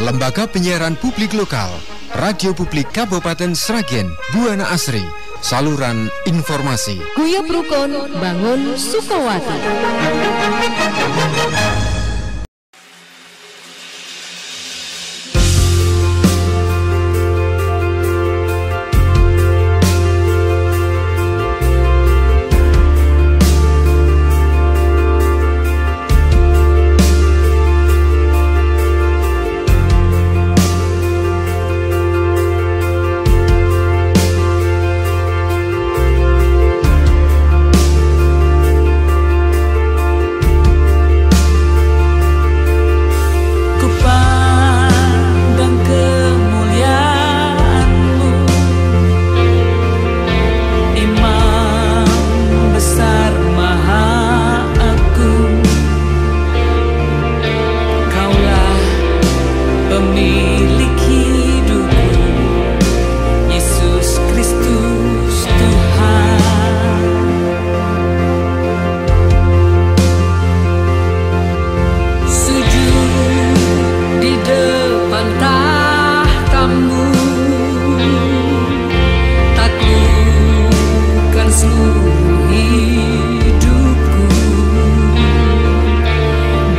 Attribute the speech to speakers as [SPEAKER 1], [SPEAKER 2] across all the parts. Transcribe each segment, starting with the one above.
[SPEAKER 1] Lembaga Penyiaran Publik Lokal, Radio Publik Kabupaten Sragen, Buana Asri, saluran informasi.
[SPEAKER 2] Guyub Rukun Bangun Sukawati.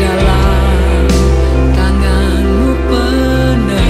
[SPEAKER 3] Dalam tanganmu penuh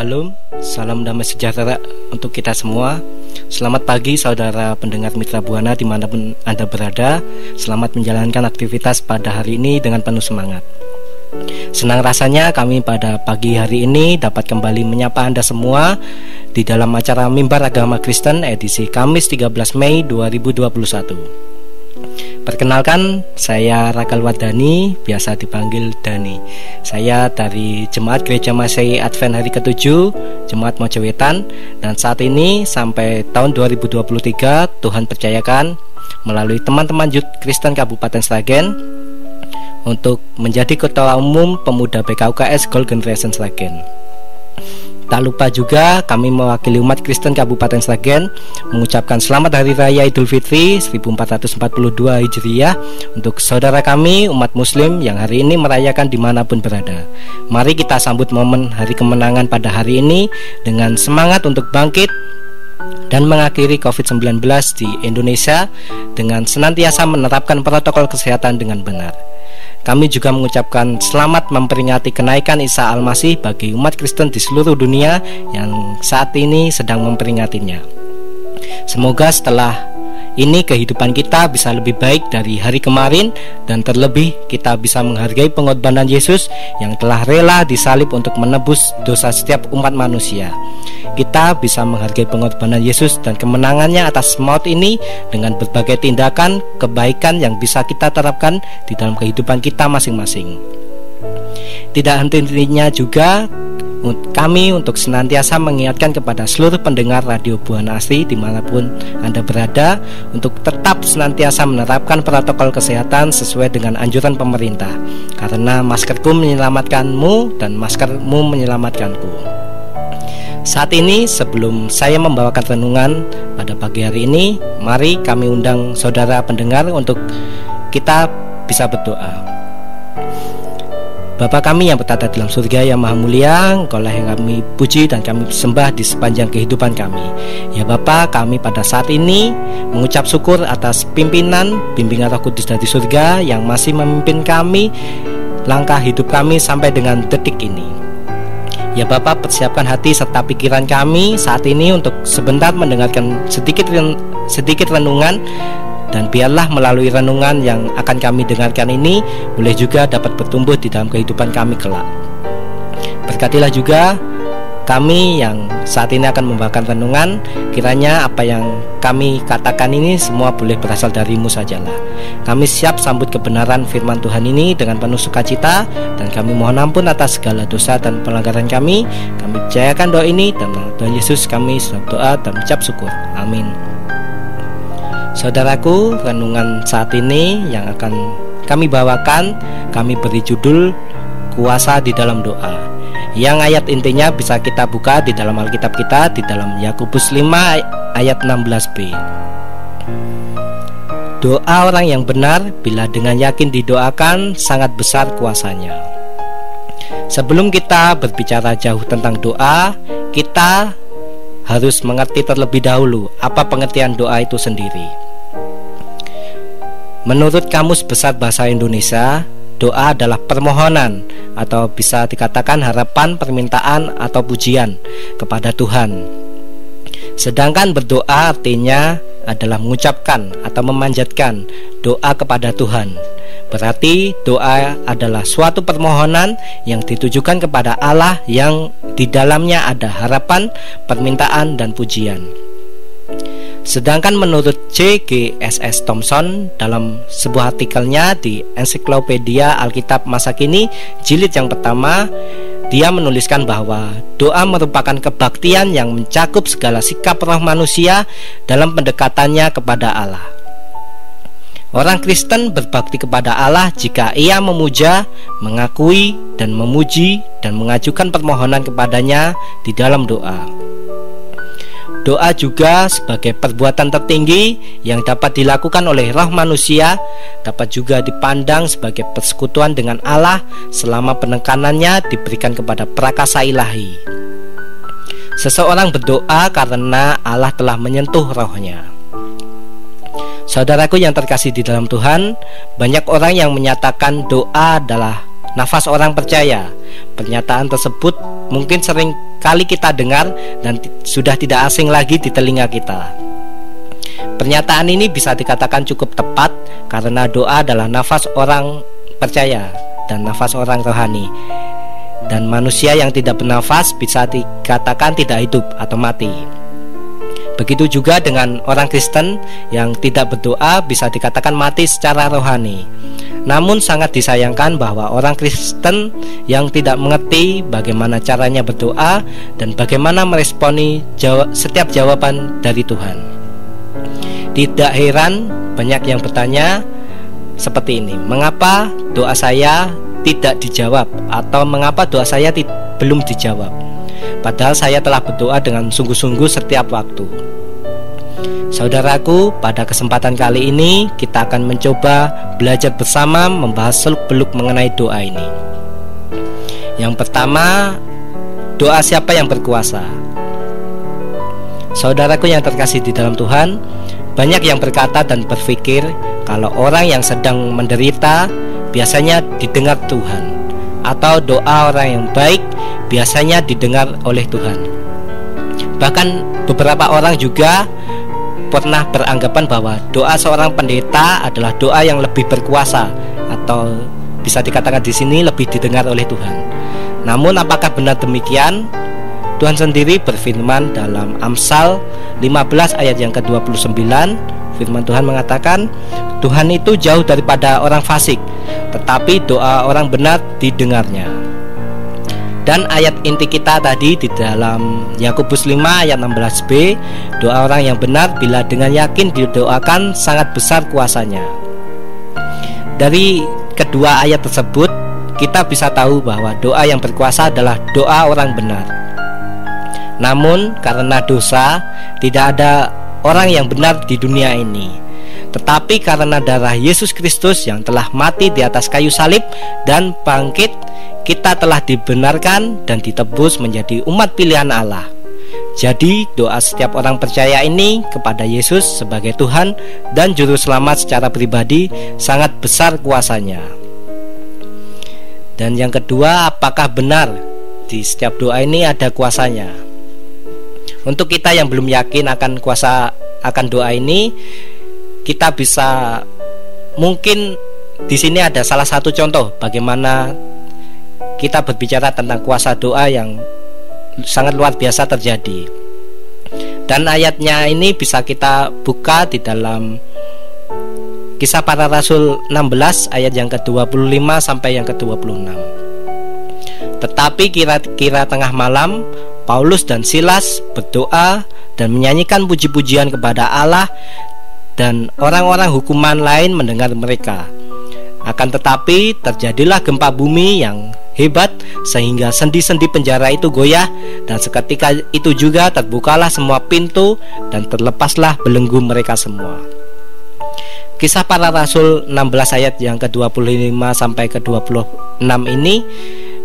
[SPEAKER 3] Shalom, salam damai sejahtera untuk kita semua. Selamat pagi saudara pendengar Mitra Buana dimanapun Anda berada. Selamat menjalankan aktivitas pada hari ini dengan penuh semangat. Senang rasanya kami pada pagi hari ini dapat kembali menyapa Anda semua di dalam acara Mimbar Agama Kristen edisi Kamis 13 Mei 2021. Perkenalkan, saya Rakal Wadani, biasa dipanggil Dani. Saya dari Jemaat Gereja Masehi Advent hari ke-7, Jemaat Mojowetan. Dan saat ini sampai tahun 2023 Tuhan percayakan melalui teman-teman Youth Kristen Kabupaten Sragen untuk menjadi Ketua Umum Pemuda PKUKS Gold Generation Sragen. Tak lupa juga kami mewakili umat Kristen Kabupaten Sragen mengucapkan selamat Hari Raya Idul Fitri 1442 Hijriah untuk saudara kami umat Muslim yang hari ini merayakan dimanapun berada. Mari kita sambut momen hari kemenangan pada hari ini dengan semangat untuk bangkit dan mengakhiri COVID-19 di Indonesia dengan senantiasa menerapkan protokol kesehatan dengan benar. Kami juga mengucapkan selamat memperingati kenaikan Isa Al-Masih bagi umat Kristen di seluruh dunia yang saat ini sedang memperingatinya. Semoga setelah ini kehidupan kita bisa lebih baik dari hari kemarin, dan terlebih kita bisa menghargai pengorbanan Yesus yang telah rela disalib untuk menebus dosa setiap umat manusia. Kita bisa menghargai pengorbanan Yesus dan kemenangannya atas maut ini dengan berbagai tindakan kebaikan yang bisa kita terapkan di dalam kehidupan kita masing-masing. Tidak henti-hentinya juga kami untuk senantiasa mengingatkan kepada seluruh pendengar Radio Buana Asri dimanapun Anda berada untuk tetap senantiasa menerapkan protokol kesehatan sesuai dengan anjuran pemerintah, karena maskerku menyelamatkanmu dan maskermu menyelamatkanku. Saat ini sebelum saya membawakan renungan pada pagi hari ini, mari kami undang saudara pendengar untuk kita bisa berdoa. Bapa kami yang bertata dalam surga yang maha mulia, Engkaulah yang kami puji dan kami sembah di sepanjang kehidupan kami. Ya Bapa, kami pada saat ini mengucap syukur atas bimbingan Roh Kudus dari surga yang masih memimpin kami, langkah hidup kami sampai dengan detik ini. Ya Bapa, persiapkan hati serta pikiran kami saat ini untuk sebentar mendengarkan sedikit renungan. Dan biarlah melalui renungan yang akan kami dengarkan ini boleh juga dapat bertumbuh di dalam kehidupan kami kelak. Berkatilah juga kami yang saat ini akan membawakan renungan. Kiranya apa yang kami katakan ini semua boleh berasal dari-Mu sajalah. Kami siap sambut kebenaran firman Tuhan ini dengan penuh sukacita, dan kami mohon ampun atas segala dosa dan pelanggaran kami. Kami percayakan doa ini dan Tuhan Yesus kami sudah doa dan ucap syukur. Amin. Saudaraku, renungan saat ini yang akan kami bawakan, kami beri judul Kuasa di dalam Doa. Yang ayat intinya bisa kita buka di dalam Alkitab kita di dalam Yakobus 5 ayat 16b. Doa orang yang benar bila dengan yakin didoakan sangat besar kuasanya. Sebelum kita berbicara jauh tentang doa, kita harus mengerti terlebih dahulu apa pengertian doa itu sendiri. Menurut Kamus Besar Bahasa Indonesia, doa adalah permohonan atau bisa dikatakan harapan, permintaan, atau pujian kepada Tuhan. Sedangkan berdoa artinya adalah mengucapkan atau memanjatkan doa kepada Tuhan. Berarti doa adalah suatu permohonan yang ditujukan kepada Allah yang di dalamnya ada harapan, permintaan, dan pujian. Sedangkan menurut C.G.S.S. Thompson dalam sebuah artikelnya di Ensiklopedia Alkitab Masa Kini jilid yang pertama, dia menuliskan bahwa doa merupakan kebaktian yang mencakup segala sikap roh manusia dalam pendekatannya kepada Allah. Orang Kristen berbakti kepada Allah jika ia memuja, mengakui, dan memuji dan mengajukan permohonan kepadanya di dalam doa. Doa juga sebagai perbuatan tertinggi yang dapat dilakukan oleh roh manusia, dapat juga dipandang sebagai persekutuan dengan Allah selama penekanannya diberikan kepada prakasa ilahi. Seseorang berdoa karena Allah telah menyentuh rohnya. Saudaraku yang terkasih di dalam Tuhan, banyak orang yang menyatakan doa adalah nafas orang percaya. Pernyataan tersebut mungkin sering kali kita dengar dan sudah tidak asing lagi di telinga kita. Pernyataan ini bisa dikatakan cukup tepat karena doa adalah nafas orang percaya dan nafas orang rohani. Dan manusia yang tidak bernafas bisa dikatakan tidak hidup atau mati. Begitu juga dengan orang Kristen yang tidak berdoa bisa dikatakan mati secara rohani. Namun sangat disayangkan bahwa orang Kristen yang tidak mengerti bagaimana caranya berdoa dan bagaimana meresponi setiap jawaban dari Tuhan. Tidak heran banyak yang bertanya seperti ini, mengapa doa saya tidak dijawab, atau mengapa doa saya belum dijawab, padahal saya telah berdoa dengan sungguh-sungguh setiap waktu. Saudaraku, pada kesempatan kali ini kita akan mencoba belajar bersama membahas seluk-beluk mengenai doa ini. Yang pertama, doa siapa yang berkuasa? Saudaraku yang terkasih di dalam Tuhan, banyak yang berkata dan berpikir kalau orang yang sedang menderita biasanya didengar Tuhan, atau doa orang yang baik biasanya didengar oleh Tuhan. Bahkan beberapa orang juga pernah beranggapan bahwa doa seorang pendeta adalah doa yang lebih berkuasa, atau bisa dikatakan di sini lebih didengar oleh Tuhan. Namun apakah benar demikian? Tuhan sendiri berfirman dalam Amsal 15 ayat yang ke-29. Firman Tuhan mengatakan, Tuhan itu jauh daripada orang fasik, tetapi doa orang benar didengarnya. Dan ayat inti kita tadi di dalam Yakobus 5 ayat 16b, doa orang yang benar bila dengan yakin didoakan sangat besar kuasanya. Dari kedua ayat tersebut kita bisa tahu bahwa doa yang berkuasa adalah doa orang benar. Namun karena dosa tidak ada orang yang benar di dunia ini. Tetapi karena darah Yesus Kristus yang telah mati di atas kayu salib dan bangkit, kita telah dibenarkan dan ditebus menjadi umat pilihan Allah. Jadi doa setiap orang percaya ini kepada Yesus sebagai Tuhan dan Juru Selamat secara pribadi sangat besar kuasanya. Dan yang kedua, apakah benar di setiap doa ini ada kuasanya? Untuk kita yang belum yakin akan kuasa akan doa ini, kita bisa mungkin di sini ada salah satu contoh bagaimana kita berbicara tentang kuasa doa yang sangat luar biasa terjadi. Dan ayatnya ini bisa kita buka di dalam Kisah Para Rasul 16 ayat yang ke-25 sampai yang ke-26. Tetapi kira-kira tengah malam, Paulus dan Silas berdoa dan menyanyikan puji-pujian kepada Allah, dan orang-orang hukuman lain mendengar mereka. Akan tetapi terjadilah gempa bumi yang hebat sehingga sendi-sendi penjara itu goyah, dan seketika itu juga terbukalah semua pintu dan terlepaslah belenggu mereka semua. Kisah Para Rasul 16 ayat yang ke-25 sampai ke-26 ini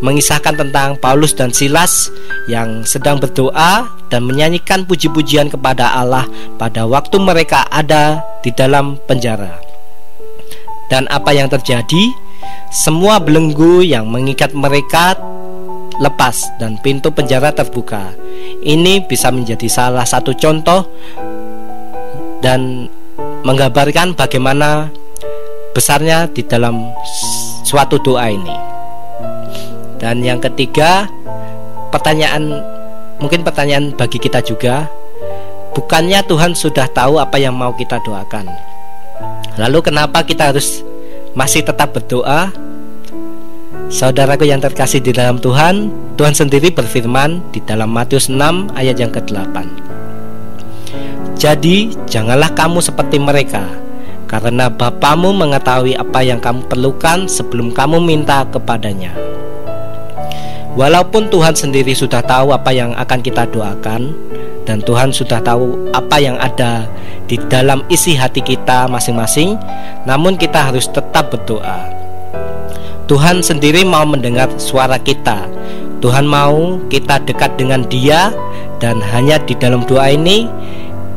[SPEAKER 3] mengisahkan tentang Paulus dan Silas yang sedang berdoa dan menyanyikan puji-pujian kepada Allah pada waktu mereka ada di dalam penjara. Dan apa yang terjadi? Semua belenggu yang mengikat mereka lepas dan pintu penjara terbuka. Ini bisa menjadi salah satu contoh dan menggambarkan bagaimana besarnya di dalam suatu doa ini. Dan yang ketiga, mungkin pertanyaan bagi kita juga, bukannya Tuhan sudah tahu apa yang mau kita doakan? Lalu kenapa kita harus masih tetap berdoa? Saudaraku yang terkasih di dalam Tuhan, Tuhan sendiri berfirman di dalam Matius 6 ayat yang ke-8. Jadi janganlah kamu seperti mereka, karena Bapamu mengetahui apa yang kamu perlukan sebelum kamu minta kepadanya. Walaupun Tuhan sendiri sudah tahu apa yang akan kita doakan, dan Tuhan sudah tahu apa yang ada di dalam isi hati kita masing-masing, namun kita harus tetap berdoa. Tuhan sendiri mau mendengar suara kita. Tuhan mau kita dekat dengan Dia, dan hanya di dalam doa ini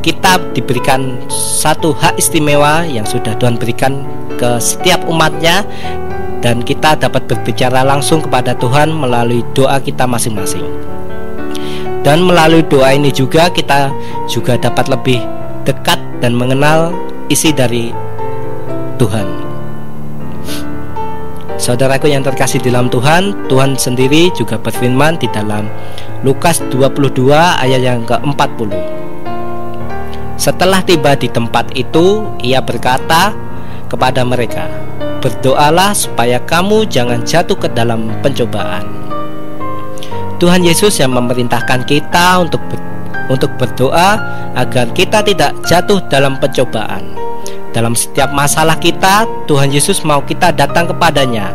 [SPEAKER 3] kita diberikan satu hak istimewa yang sudah Tuhan berikan ke setiap umatnya, dan kita dapat berbicara langsung kepada Tuhan melalui doa kita masing-masing. Dan melalui doa ini juga kita juga dapat lebih dekat dan mengenal isi dari Tuhan. Saudaraku yang terkasih di dalam Tuhan, Tuhan sendiri juga berfirman di dalam Lukas 22 ayat yang ke-40. Setelah tiba di tempat itu, ia berkata kepada mereka, "Berdoalah supaya kamu jangan jatuh ke dalam pencobaan." Tuhan Yesus yang memerintahkan kita untuk berdoa agar kita tidak jatuh dalam pencobaan. Dalam setiap masalah kita, Tuhan Yesus mau kita datang kepadanya.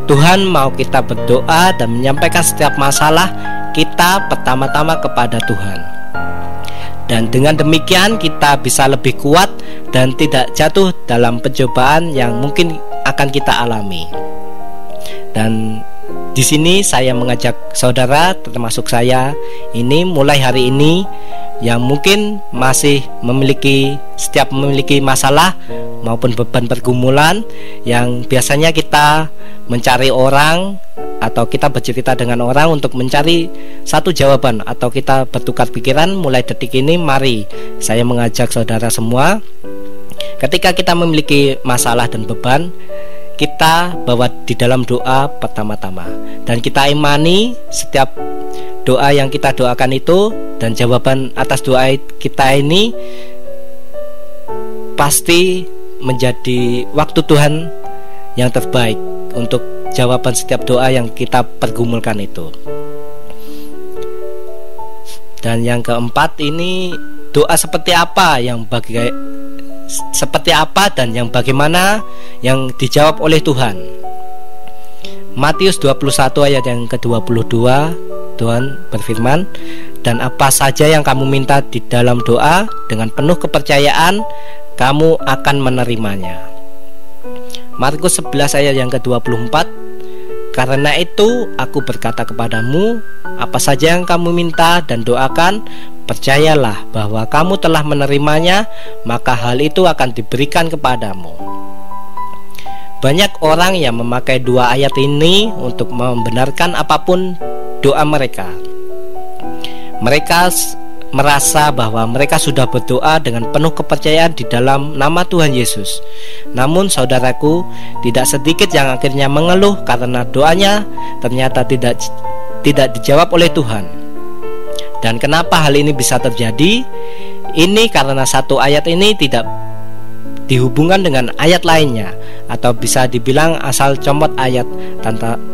[SPEAKER 3] Tuhan mau kita berdoa dan menyampaikan setiap masalah kita pertama-tama kepada Tuhan. Dan dengan demikian kita bisa lebih kuat dan tidak jatuh dalam pencobaan yang mungkin akan kita alami. Dan di sini saya mengajak saudara, termasuk saya, ini mulai hari ini yang mungkin masih memiliki masalah maupun beban pergumulan yang biasanya kita mencari orang atau kita bercerita dengan orang untuk mencari satu jawaban atau kita bertukar pikiran. Mulai detik ini mari saya mengajak saudara semua, ketika kita memiliki masalah dan beban, kita bawa di dalam doa pertama-tama, dan kita imani setiap doa yang kita doakan itu dan jawaban atas doa kita ini pasti menjadi waktu Tuhan yang terbaik untuk jawaban setiap doa yang kita pergumulkan itu. Dan yang keempat ini, doa seperti apa dan yang bagaimana yang dijawab oleh Tuhan. Matius 21 ayat yang ke-22, Tuhan berfirman, "Dan apa saja yang kamu minta di dalam doa, dengan penuh kepercayaan kamu akan menerimanya." Markus 11 ayat yang ke-24, "Karena itu aku berkata kepadamu, apa saja yang kamu minta dan doakan, percayalah bahwa kamu telah menerimanya, maka hal itu akan diberikan kepadamu." Banyak orang yang memakai dua ayat ini untuk membenarkan apapun doa mereka. Mereka merasa bahwa mereka sudah berdoa dengan penuh kepercayaan di dalam nama Tuhan Yesus. Namun saudaraku, tidak sedikit yang akhirnya mengeluh karena doanya ternyata tidak dijawab oleh Tuhan. Dan kenapa hal ini bisa terjadi? Ini karena satu ayat ini tidak dihubungkan dengan ayat lainnya, atau bisa dibilang asal comot ayat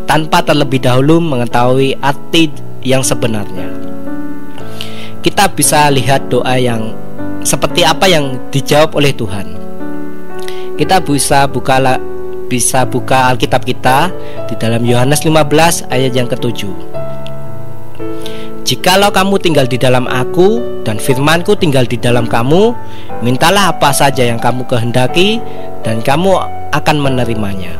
[SPEAKER 3] tanpa terlebih dahulu mengetahui arti yang sebenarnya. Kita bisa lihat doa yang seperti apa yang dijawab oleh Tuhan. Kita bisa buka Alkitab kita di dalam Yohanes 15 ayat yang ke-7. "Jikalau kamu tinggal di dalam aku dan firman-Ku tinggal di dalam kamu, mintalah apa saja yang kamu kehendaki dan kamu akan menerimanya."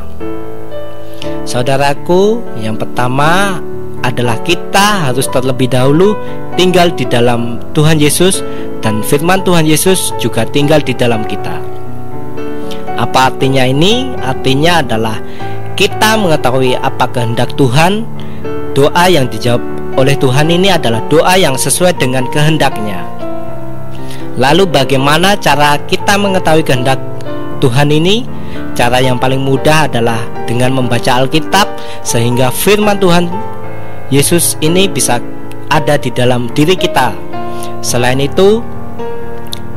[SPEAKER 3] Saudaraku, yang pertama adalah kita harus terlebih dahulu tinggal di dalam Tuhan Yesus, dan firman Tuhan Yesus juga tinggal di dalam kita. Apa artinya ini? Artinya adalah kita mengetahui apa kehendak Tuhan. Doa yang dijawab oleh Tuhan ini adalah doa yang sesuai dengan kehendaknya. Lalu bagaimana cara kita mengetahui kehendak Tuhan ini? Cara yang paling mudah adalah dengan membaca Alkitab, sehingga firman Tuhan Yesus ini bisa ada di dalam diri kita. Selain itu,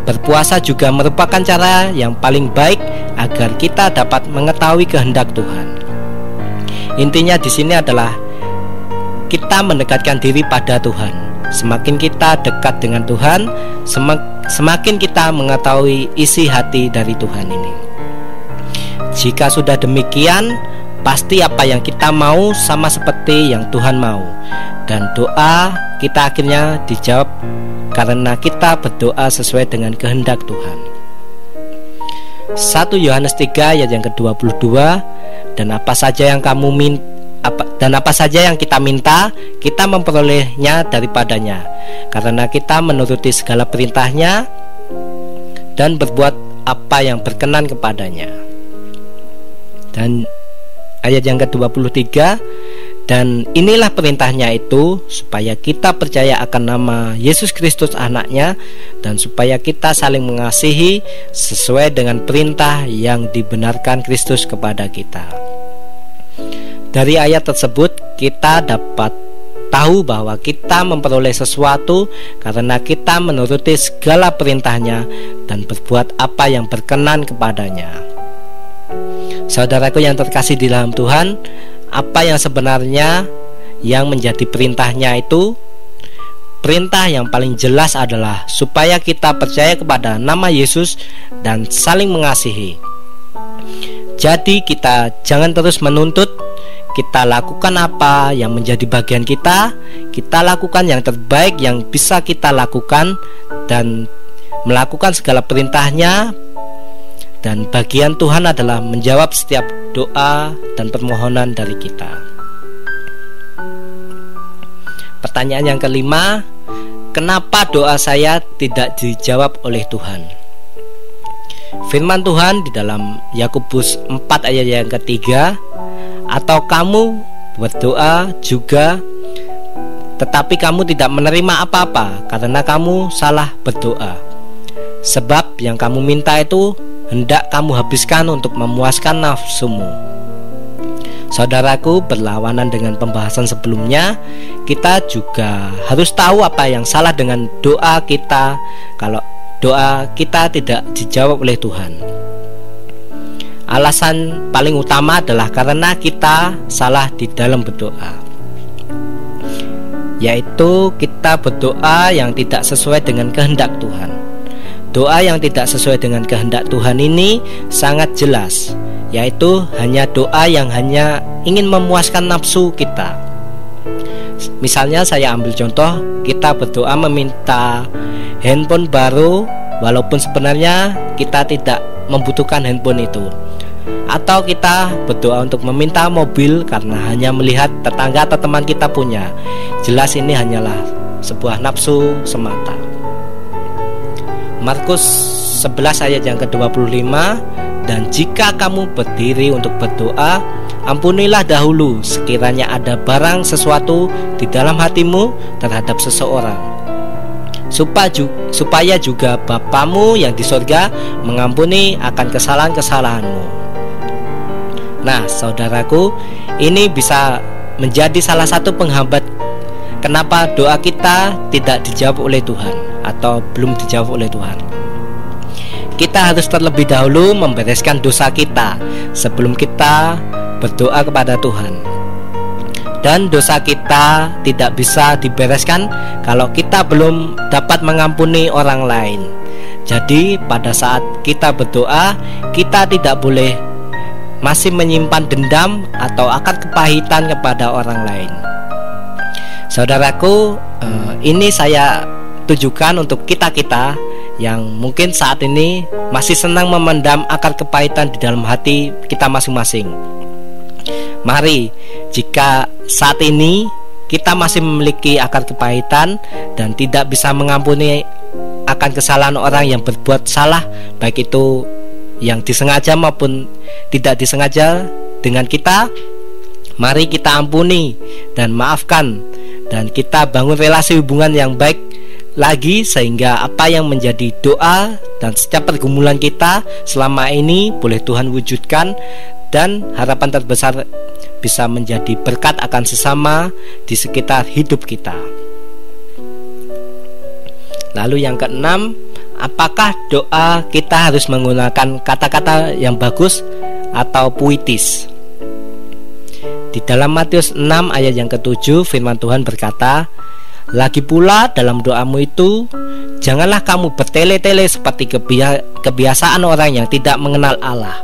[SPEAKER 3] berpuasa juga merupakan cara yang paling baik agar kita dapat mengetahui kehendak Tuhan. Intinya di sini adalah kita mendekatkan diri pada Tuhan. Semakin kita dekat dengan Tuhan, semakin kita mengetahui isi hati dari Tuhan ini. Jika sudah demikian, pasti apa yang kita mau sama seperti yang Tuhan mau, dan doa kita akhirnya dijawab karena kita berdoa sesuai dengan kehendak Tuhan. 1 Yohanes 3 ayat yang ke-22, "Dan apa saja yang kita minta, kita memperolehnya daripadanya, karena kita menuruti segala perintahnya dan berbuat apa yang berkenan kepadanya." Dan ayat yang ke-23, Dan inilah perintahnya itu, supaya kita percaya akan nama Yesus Kristus anaknya, dan supaya kita saling mengasihi sesuai dengan perintah yang dibenarkan Kristus kepada kita. Dari ayat tersebut kita dapat tahu bahwa kita memperoleh sesuatu karena kita menuruti segala perintahnya dan berbuat apa yang berkenan kepadanya. Saudaraku yang terkasih di dalam Tuhan, apa yang sebenarnya yang menjadi perintahnya itu? Perintah yang paling jelas adalah supaya kita percaya kepada nama Yesus dan saling mengasihi. Jadi kita jangan terus menuntut, kita lakukan apa yang menjadi bagian kita lakukan yang terbaik yang bisa kita lakukan, dan melakukan segala perintahnya. Dan bagian Tuhan adalah menjawab setiap doa dan permohonan dari kita. Pertanyaan yang kelima, kenapa doa saya tidak dijawab oleh Tuhan? Firman Tuhan di dalam Yakobus 4 ayat yang ketiga, atau kamu berdoa juga, tetapi kamu tidak menerima apa-apa karena kamu salah berdoa. Sebab yang kamu minta itu hendak kamu habiskan untuk memuaskan nafsumu. Saudaraku, berlawanan dengan pembahasan sebelumnya, kita juga harus tahu apa yang salah dengan doa kita kalau doa kita tidak dijawab oleh Tuhan. Alasan paling utama adalah karena kita salah di dalam berdoa, yaitu kita berdoa yang tidak sesuai dengan kehendak Tuhan. Doa yang tidak sesuai dengan kehendak Tuhan ini sangat jelas, yaitu hanya doa yang hanya ingin memuaskan nafsu kita. Misalnya saya ambil contoh, kita berdoa meminta handphone baru walaupun sebenarnya kita tidak membutuhkan handphone itu. Atau kita berdoa untuk meminta mobil karena hanya melihat tetangga atau teman kita punya. Jelas ini hanyalah sebuah nafsu semata. Markus 11 ayat yang ke-25, dan jika kamu berdiri untuk berdoa, ampunilah dahulu sekiranya ada barang sesuatu di dalam hatimu terhadap seseorang, supaya juga Bapamu yang di sorga mengampuni akan kesalahan-kesalahanmu. Nah, saudaraku, ini bisa menjadi salah satu penghambat kenapa doa kita tidak dijawab oleh Tuhan atau belum dijawab oleh Tuhan. Kita harus terlebih dahulu membereskan dosa kita sebelum kita berdoa kepada Tuhan. Dan dosa kita tidak bisa dibereskan kalau kita belum dapat mengampuni orang lain. Jadi pada saat kita berdoa, kita tidak boleh masih menyimpan dendam atau akar kepahitan kepada orang lain. Saudaraku, ini saya tujukan untuk kita-kita yang mungkin saat ini masih senang memendam akar kepahitan di dalam hati kita masing-masing. Mari, jika saat ini kita masih memiliki akar kepahitan dan tidak bisa mengampuni akan kesalahan orang yang berbuat salah, baik itu yang disengaja maupun tidak disengaja dengan kita, mari kita ampuni dan maafkan, dan kita bangun relasi hubungan yang baik lagi, sehingga apa yang menjadi doa dan setiap pergumulan kita selama ini boleh Tuhan wujudkan, dan harapan terbesar bisa menjadi berkat akan sesama di sekitar hidup kita. Lalu yang keenam, apakah doa kita harus menggunakan kata-kata yang bagus atau puitis? Di dalam Matius 6 ayat yang ke-7, firman Tuhan berkata, lagi pula dalam doamu itu, janganlah kamu bertele-tele seperti kebiasaan orang yang tidak mengenal Allah.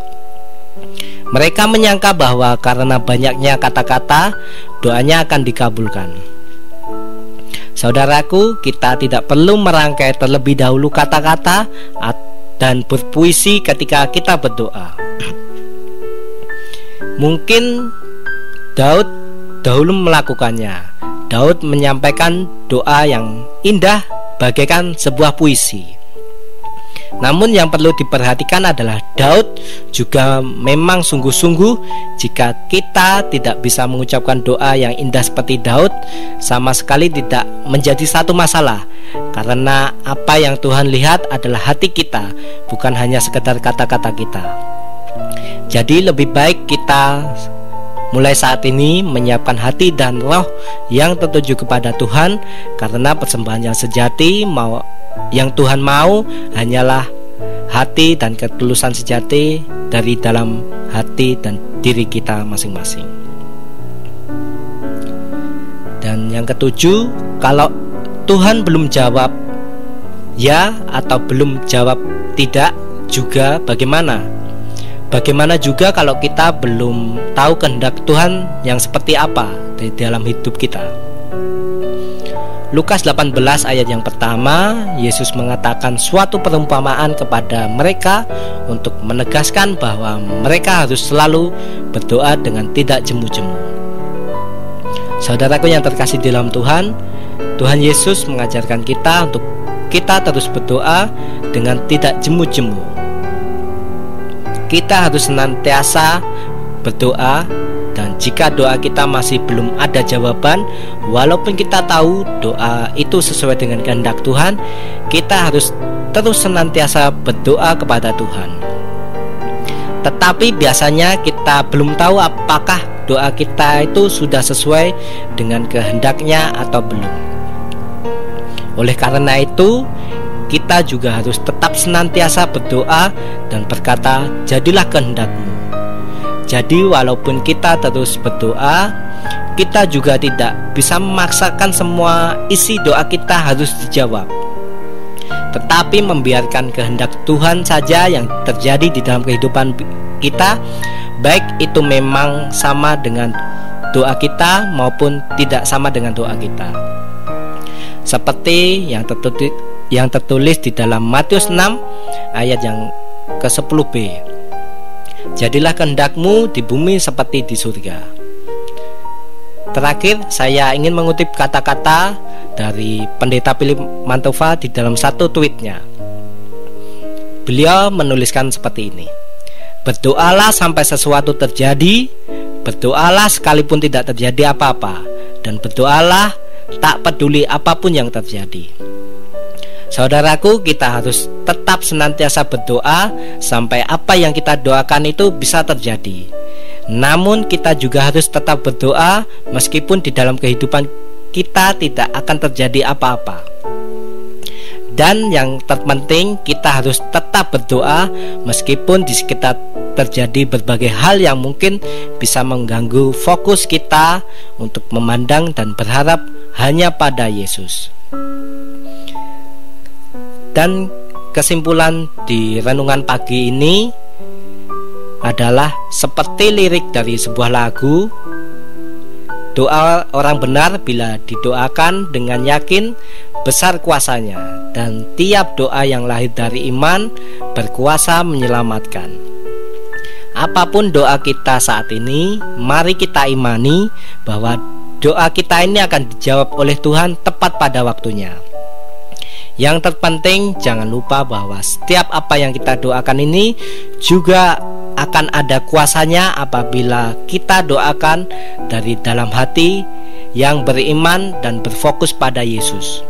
[SPEAKER 3] Mereka menyangka bahwa karena banyaknya kata-kata, doanya akan dikabulkan. Saudaraku, kita tidak perlu merangkai terlebih dahulu kata-kata dan berpuisi ketika kita berdoa. Mungkin Daud dahulu melakukannya. Daud menyampaikan doa yang indah bagaikan sebuah puisi. Namun yang perlu diperhatikan adalah Daud juga memang sungguh-sungguh jika kita tidak bisa mengucapkan doa yang indah seperti Daud, sama sekali tidak menjadi satu masalah. Karena apa yang Tuhan lihat adalah hati kita, bukan hanya sekedar kata-kata kita. Jadi lebih baik kita mulai saat ini menyiapkan hati dan roh yang tertuju kepada Tuhan, karena persembahan yang sejati yang Tuhan mau hanyalah hati dan ketulusan sejati dari dalam hati dan diri kita masing-masing. Dan yang ketujuh, kalau Tuhan belum jawab ya atau belum jawab tidak juga bagaimana? Bagaimana juga kalau kita belum tahu kehendak Tuhan yang seperti apa di dalam hidup kita? Lukas 18 ayat yang pertama, Yesus mengatakan suatu perumpamaan kepada mereka untuk menegaskan bahwa mereka harus selalu berdoa dengan tidak jemu-jemu. Saudaraku yang terkasih di dalam Tuhan, Tuhan Yesus mengajarkan kita untuk kita terus berdoa dengan tidak jemu-jemu. Kita harus senantiasa berdoa, dan jika doa kita masih belum ada jawaban, walaupun kita tahu doa itu sesuai dengan kehendak Tuhan, kita harus terus senantiasa berdoa kepada Tuhan. Tetapi biasanya kita belum tahu apakah doa kita itu sudah sesuai dengan kehendaknya atau belum. Oleh karena itu, kita juga harus tetap senantiasa berdoa dan berkata, jadilah kehendak-Mu. Jadi walaupun kita terus berdoa, kita juga tidak bisa memaksakan semua isi doa kita harus dijawab, tetapi membiarkan kehendak Tuhan saja yang terjadi di dalam kehidupan kita, baik itu memang sama dengan doa kita maupun tidak sama dengan doa kita. Seperti yang tertulis di dalam Matius 6 ayat yang ke-10b. Jadilah kehendak-Mu di bumi seperti di surga. Terakhir, saya ingin mengutip kata-kata dari Pendeta Philip Mantova di dalam satu tweetnya. Beliau menuliskan seperti ini: berdoalah sampai sesuatu terjadi, berdoalah sekalipun tidak terjadi apa-apa, dan berdoalah tak peduli apapun yang terjadi. Saudaraku, kita harus tetap senantiasa berdoa sampai apa yang kita doakan itu bisa terjadi. Namun kita juga harus tetap berdoa meskipun di dalam kehidupan kita tidak akan terjadi apa-apa. Dan yang terpenting, kita harus tetap berdoa meskipun di sekitar terjadi berbagai hal yang mungkin bisa mengganggu fokus kita untuk memandang dan berharap hanya pada Yesus. Dan kesimpulan di renungan pagi ini adalah seperti lirik dari sebuah lagu. Doa orang benar bila didoakan dengan yakin besar kuasanya, dan tiap doa yang lahir dari iman berkuasa menyelamatkan. Apapun doa kita saat ini, mari kita imani bahwa doa kita ini akan dijawab oleh Tuhan tepat pada waktunya. Yang terpenting, jangan lupa bahwa setiap apa yang kita doakan ini juga akan ada kuasanya apabila kita doakan dari dalam hati yang beriman dan berfokus pada Yesus.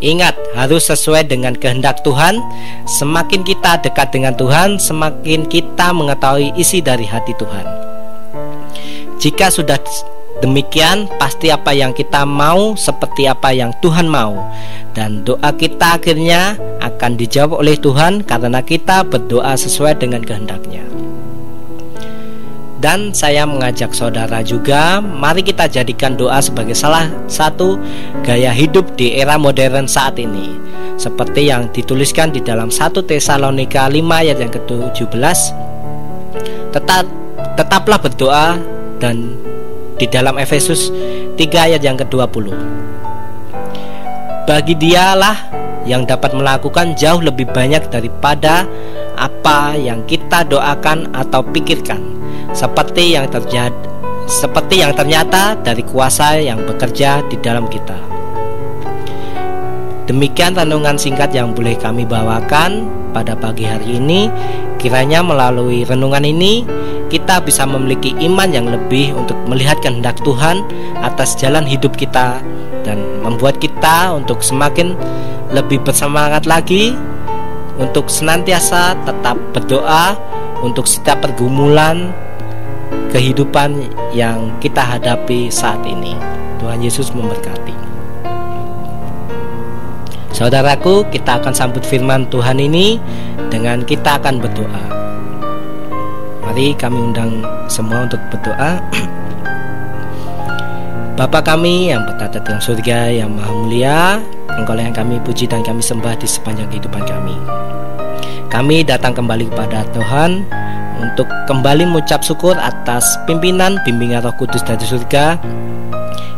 [SPEAKER 3] Ingat, harus sesuai dengan kehendak Tuhan. Semakin kita dekat dengan Tuhan, semakin kita mengetahui isi dari hati Tuhan. Jika sudah demikian, pasti apa yang kita mau seperti apa yang Tuhan mau, dan doa kita akhirnya akan dijawab oleh Tuhan karena kita berdoa sesuai dengan kehendak-Nya. Dan saya mengajak saudara juga, mari kita jadikan doa sebagai salah satu gaya hidup di era modern saat ini, seperti yang dituliskan di dalam 1 Tesalonika 5 ayat yang ke-17. Tetaplah berdoa, dan di dalam Efesus 3 ayat yang ke-20. Bagi Dialah yang dapat melakukan jauh lebih banyak daripada apa yang kita doakan atau pikirkan, seperti yang ternyata dari kuasa yang bekerja di dalam kita. Demikian renungan singkat yang boleh kami bawakan pada pagi hari ini. Kiranya melalui renungan ini kita bisa memiliki iman yang lebih untuk melihat kehendak Tuhan atas jalan hidup kita, dan membuat kita untuk semakin lebih bersemangat lagi untuk senantiasa tetap berdoa untuk setiap pergumulan kehidupan yang kita hadapi saat ini. Tuhan Yesus memberkati. Saudaraku, kita akan sambut firman Tuhan ini dengan kita akan berdoa. Mari kami undang semua untuk berdoa. Bapa kami yang bertata dalam surga yang maha mulia, Engkau yang kami puji dan kami sembah di sepanjang kehidupan kami. Kami datang kembali kepada Tuhan untuk kembali mengucap syukur atas pimpinan bimbingan Roh Kudus dari surga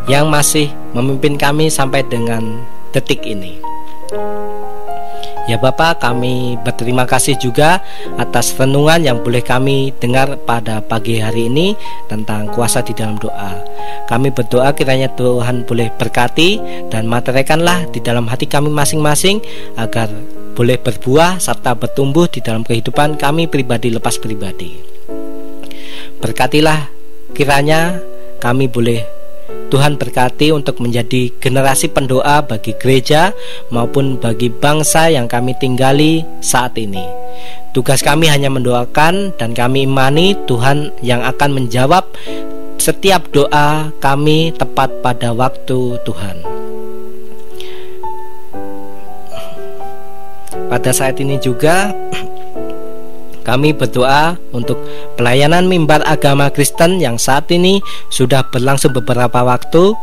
[SPEAKER 3] yang masih memimpin kami sampai dengan detik ini. Ya Bapa, kami berterima kasih juga atas renungan yang boleh kami dengar pada pagi hari ini tentang kuasa di dalam doa. Kami berdoa kiranya Tuhan boleh berkati dan materikanlah di dalam hati kami masing-masing agar boleh berbuah serta bertumbuh di dalam kehidupan kami pribadi lepas pribadi. Berkatilah kiranya kami boleh Tuhan berkati untuk menjadi generasi pendoa bagi gereja maupun bagi bangsa yang kami tinggali saat ini. Tugas kami hanya mendoakan, dan kami imani Tuhan yang akan menjawab setiap doa kami tepat pada waktu Tuhan. Pada saat ini juga kami berdoa untuk pelayanan mimbar agama Kristen yang saat ini sudah berlangsung beberapa waktu.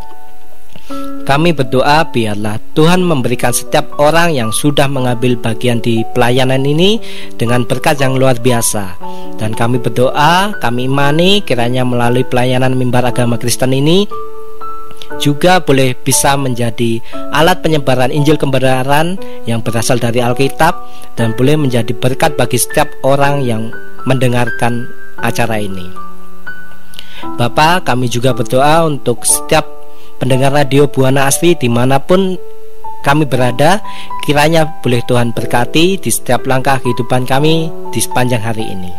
[SPEAKER 3] Kami berdoa biarlah Tuhan memberikan setiap orang yang sudah mengambil bagian di pelayanan ini dengan berkat yang luar biasa. Dan kami berdoa, kami imani kiranya melalui pelayanan mimbar agama Kristen ini juga boleh bisa menjadi alat penyebaran Injil kebenaran yang berasal dari Alkitab, dan boleh menjadi berkat bagi setiap orang yang mendengarkan acara ini. Bapa, kami juga berdoa untuk setiap pendengar radio Buana Asri dimanapun kami berada. Kiranya boleh Tuhan berkati di setiap langkah kehidupan kami di sepanjang hari ini.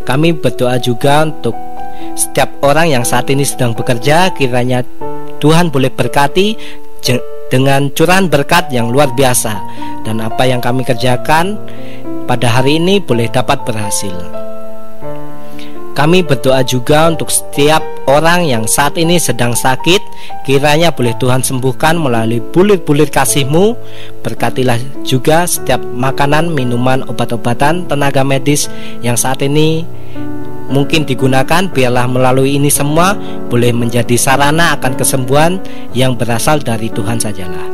[SPEAKER 3] Kami berdoa juga untuk setiap orang yang saat ini sedang bekerja. Kiranya Tuhan boleh berkati dengan curahan berkat yang luar biasa, dan apa yang kami kerjakan pada hari ini boleh dapat berhasil. Kami berdoa juga untuk setiap orang yang saat ini sedang sakit. Kiranya boleh Tuhan sembuhkan melalui bulir-bulir kasih-Mu. Berkatilah juga setiap makanan, minuman, obat-obatan, tenaga medis yang saat ini mungkin digunakan. Biarlah melalui ini semua boleh menjadi sarana akan kesembuhan yang berasal dari Tuhan sajalah.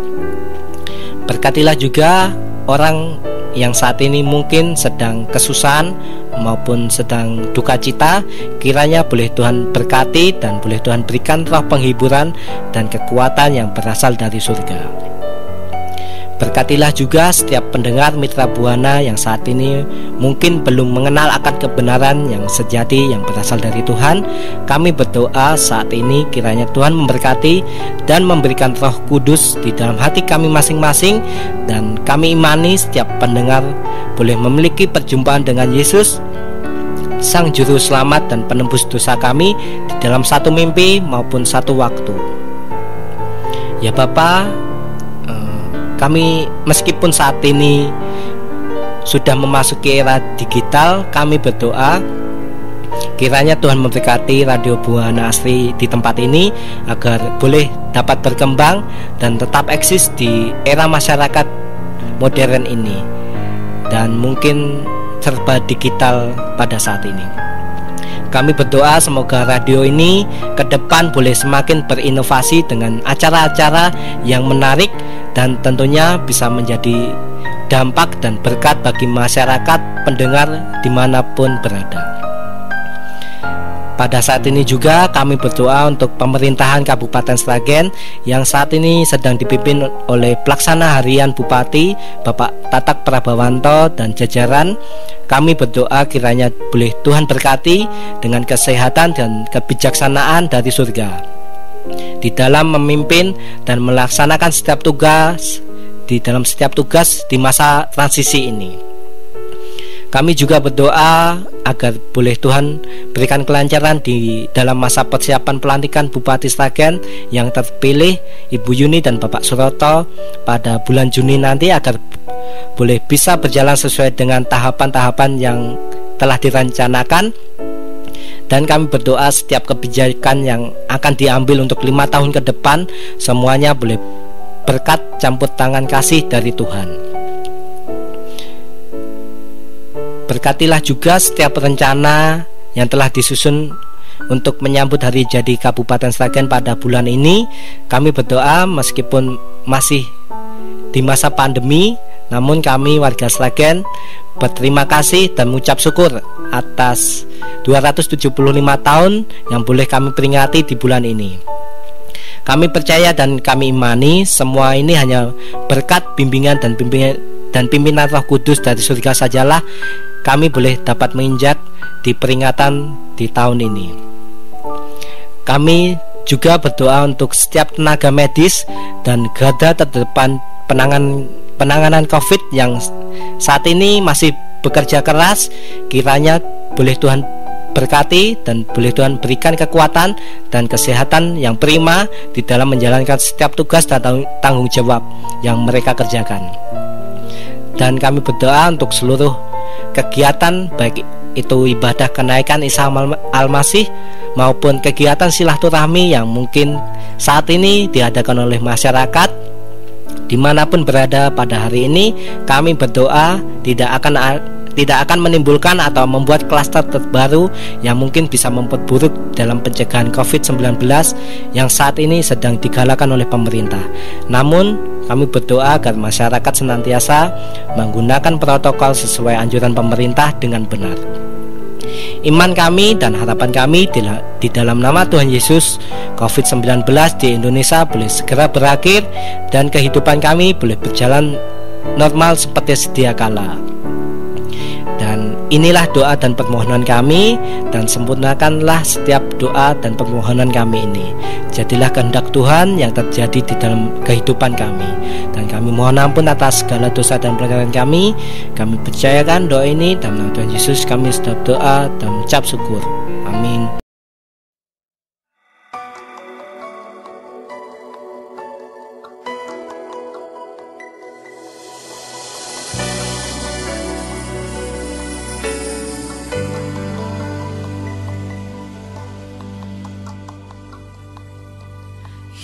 [SPEAKER 3] Berkatilah juga orang yang saat ini mungkin sedang kesusahan maupun sedang duka cita. Kiranya boleh Tuhan berkati dan boleh Tuhan berikan roh penghiburan dan kekuatan yang berasal dari surga. Berkatilah juga setiap pendengar Mitra Buana yang saat ini mungkin belum mengenal akan kebenaran yang sejati yang berasal dari Tuhan. Kami berdoa saat ini kiranya Tuhan memberkati dan memberikan Roh Kudus di dalam hati kami masing-masing, dan kami imani setiap pendengar boleh memiliki perjumpaan dengan Yesus, Sang Juru Selamat dan penembus dosa kami, di dalam satu mimpi maupun satu waktu. Ya Bapa, kami meskipun saat ini sudah memasuki era digital, kami berdoa kiranya Tuhan memberkati Radio Buana Asri di tempat ini agar boleh dapat berkembang dan tetap eksis di era masyarakat modern ini dan mungkin serba digital pada saat ini. Kami berdoa semoga radio ini ke depan boleh semakin berinovasi dengan acara-acara yang menarik, dan tentunya bisa menjadi dampak dan berkat bagi masyarakat pendengar dimanapun berada. Pada saat ini juga kami berdoa untuk pemerintahan Kabupaten Sragen yang saat ini sedang dipimpin oleh Pelaksana Harian Bupati Bapak Tatak Prabawanto dan jajaran. Kami berdoa kiranya boleh Tuhan berkati dengan kesehatan dan kebijaksanaan dari surga. di dalam memimpin dan melaksanakan setiap tugas di masa transisi ini. Kami juga berdoa agar boleh Tuhan berikan kelancaran di dalam masa persiapan pelantikan Bupati Sragen yang terpilih Ibu Yuni dan Bapak Suroto pada bulan Juni nanti, agar boleh bisa berjalan sesuai dengan tahapan-tahapan yang telah direncanakan. Dan kami berdoa setiap kebijakan yang akan diambil untuk 5 tahun ke depan semuanya boleh berkat campur tangan kasih dari Tuhan. Berkatilah juga setiap rencana yang telah disusun untuk menyambut hari jadi Kabupaten Sragen pada bulan ini. Kami berdoa meskipun masih di masa pandemi, namun kami warga Sragen berterima kasih dan mengucap syukur atas 275 tahun yang boleh kami peringati di bulan ini. Kami percaya dan kami imani semua ini hanya berkat bimbingan dan pimpinan Roh Kudus dari surga sajalah kami boleh dapat menginjak di peringatan di tahun ini. Kami juga berdoa untuk setiap tenaga medis dan garda terdepan penanganan COVID yang saat ini masih bekerja keras. Kiranya boleh Tuhan berkati dan boleh Tuhan berikan kekuatan dan kesehatan yang prima di dalam menjalankan setiap tugas dan tanggung jawab yang mereka kerjakan. Dan kami berdoa untuk seluruh kegiatan, baik itu ibadah kenaikan Isa Al-Masih maupun kegiatan silaturahmi yang mungkin saat ini diadakan oleh masyarakat dimanapun berada pada hari ini. Kami berdoa tidak akan menimbulkan atau membuat klaster terbaru yang mungkin bisa memperburuk dalam pencegahan COVID-19 yang saat ini sedang digalakan oleh pemerintah. Namun kami berdoa agar masyarakat senantiasa menggunakan protokol sesuai anjuran pemerintah dengan benar. Iman kami dan harapan kami di dalam nama Tuhan Yesus, COVID-19 di Indonesia boleh segera berakhir dan kehidupan kami boleh berjalan normal seperti sedia kala. Dan inilah doa dan permohonan kami, dan sempurnakanlah setiap doa dan permohonan kami ini. Jadilah kehendak Tuhan yang terjadi di dalam kehidupan kami. Dan kami mohon ampun atas segala dosa dan pelanggaran kami. Kami percayakan doa ini dalam nama Tuhan Yesus kami sudah doa dan mengucap syukur. Amin.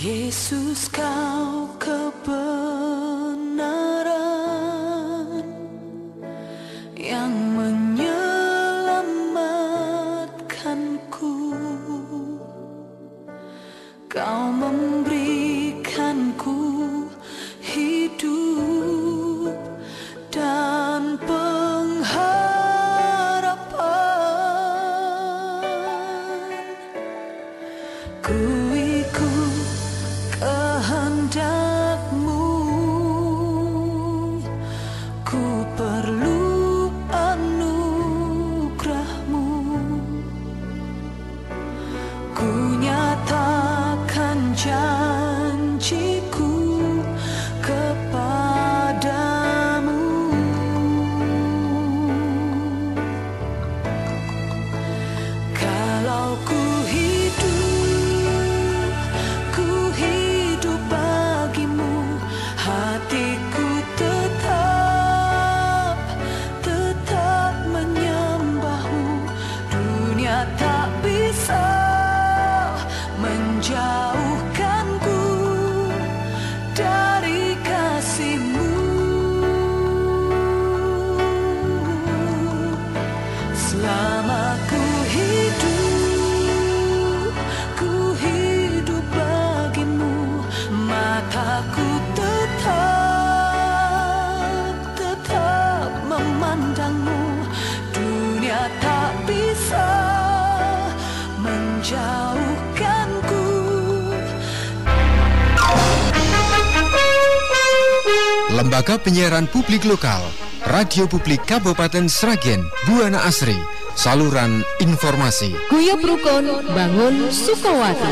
[SPEAKER 4] Yesus, kau kebenaran yang menyelamatkanku. Kau memberikanku hidup dan pengharapan. Ku ikut kehendak-Mu, ku perlu anugerah-Mu. Ku nyatakan janjiku kepadamu. Kalau ku hidup bagimu, hatiku tetap menyembah-Mu. Dunia tak bisa menjauhkanku dari kasih-Mu. Selama ku hidup bagimu, mataku tetap memandang-Mu. Dunia tak bisa menjauhkanku.
[SPEAKER 1] Lembaga Penyiaran Publik Lokal Radio Publik Kabupaten Sragen Buana Asri saluran informasi.
[SPEAKER 2] Guyub Rukun Bangun Sukawati.